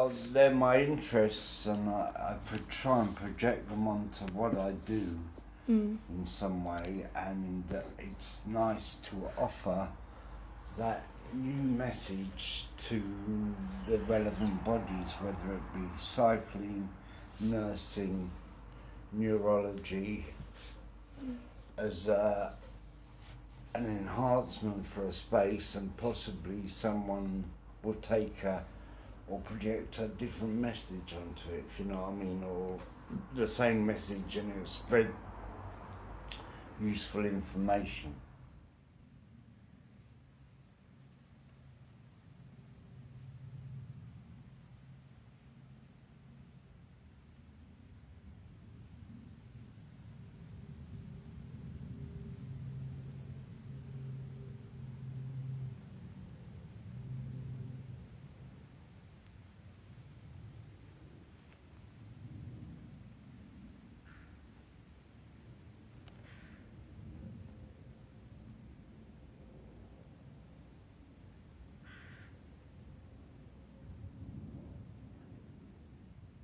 Well, they're my interests, and I try and project them onto what I do in some way, and it's nice to offer that new message to the relevant bodies, whether it be cycling, nursing, neurology, as an enhancement for a space, and possibly someone will take or project a different message onto it, if you know what I mean, or the same message and it'll spread useful information.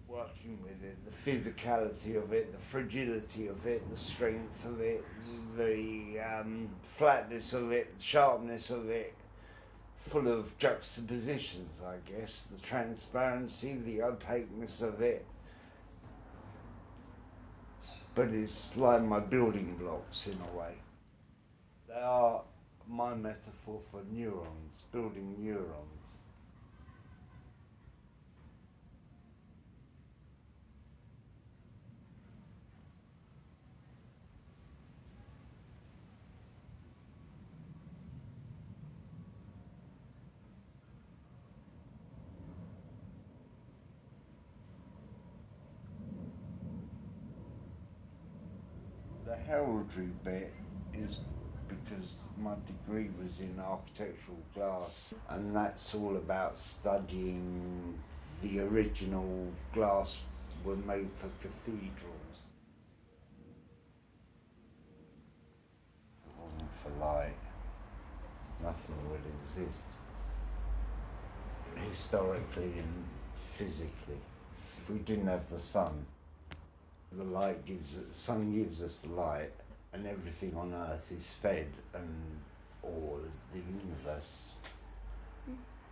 Working with it, the physicality of it, the fragility of it, the strength of it, the flatness of it, the sharpness of it, full of juxtapositions, I guess, the transparency, the opaqueness of it. But it's like my building blocks in a way. They are my metaphor for neurons, building neurons. The heraldry bit is because my degree was in architectural glass, and that's all about studying the original glass were made for cathedrals. If it wasn't for light, nothing would exist, historically and physically. If we didn't have the sun, the sun gives us the light, and everything on Earth is fed, and or the universe,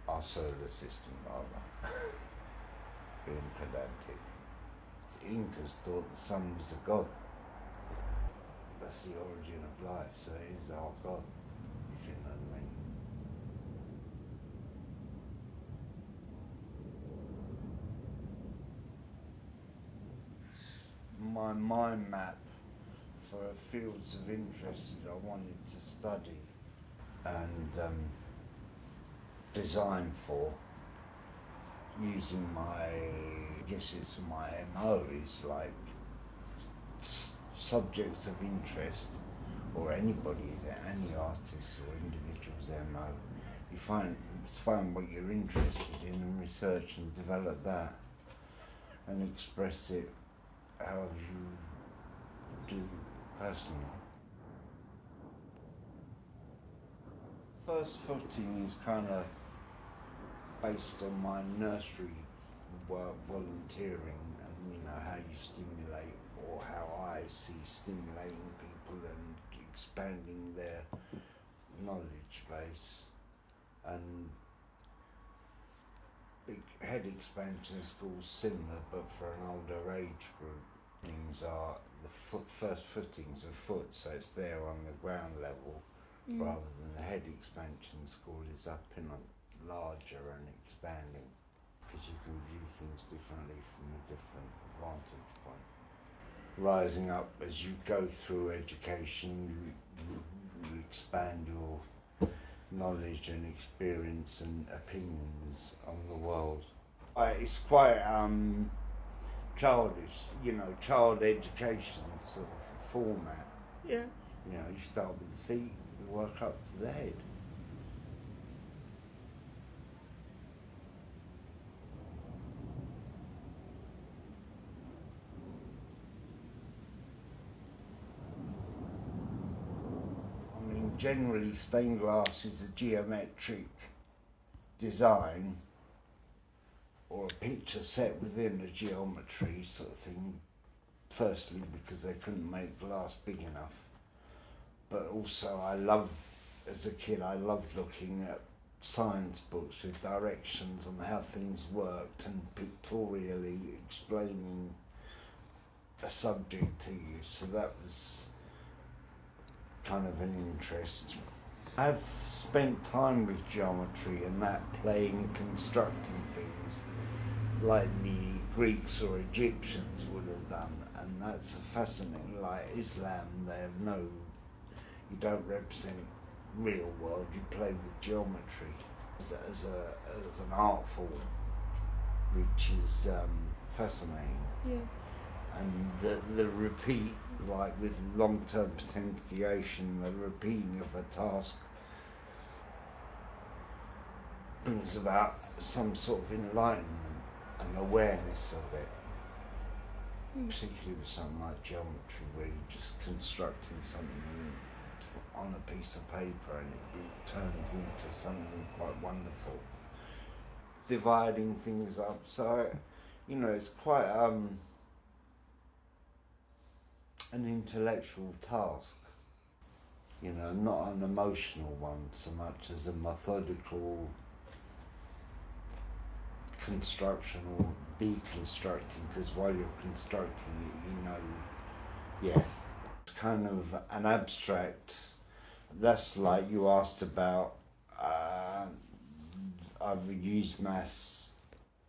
our solar system rather, being pedantic. The Incas thought the sun was a god. That's the origin of life, so it is our god, if you know what I mean. My mind map for fields of interest that I wanted to study and design for, using I guess it's my MO, is like subjects of interest, or any artist or individual's MO. You find what you're interested in and research and develop that and express it however you do personally. First footing is kind of based on my nursery work, volunteering, and how you stimulate, or how I see stimulating people and expanding their knowledge base. And big head expansion schools similar, but for an older age group. Things are the first footings of foot, so it's there on the ground level, rather than the head expansion school is up in a larger and expanding, because you can view things differently from a different vantage point. Rising up as you go through education, you expand your knowledge and experience and opinions on the world. It's quite childish, child education sort of format. Yeah. You start with the feet, you work up to the head. I mean, generally stained glass is a geometric design, or a picture set within a geometry sort of thing. Firstly, because they couldn't make glass big enough, but also as a kid, I loved looking at science books with directions on how things worked and pictorially explaining a subject to you. So that was kind of an interest. I've spent time with geometry and that, playing, constructing things like the Greeks or Egyptians would have done, and that's fascinating. Like Islam, they have you don't represent real world, you play with geometry as an art form, which is fascinating. Yeah. And the repeat, like with long-term potentiation, the repeating of a task brings about some sort of enlightenment and awareness of it. Particularly with something like geometry, where you're just constructing something on a piece of paper and it turns into something quite wonderful. Dividing things up, so it's quite an intellectual task, not an emotional one so much as a methodical construction or deconstructing, because while you're constructing it, it's kind of an abstract. That's like you asked about, I've used maths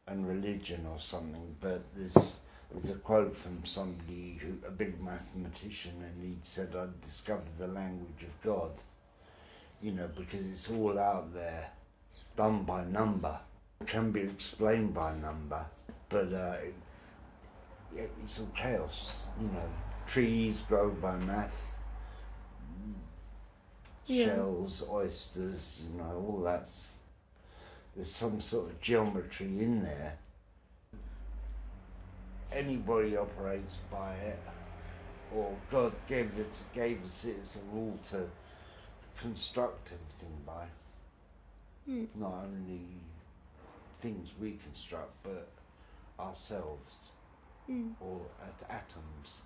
and religion or something, but there's a quote from somebody, a big mathematician, and he said, I discovered the language of God, because it's all out there, done by number. It can be explained by number, but it's all chaos, Trees grow by math, shells, oysters, all that's, there's some sort of geometry in there. Anybody operates by it, or God gave us it as a rule to construct everything by. Not only things we construct, but ourselves, or atoms.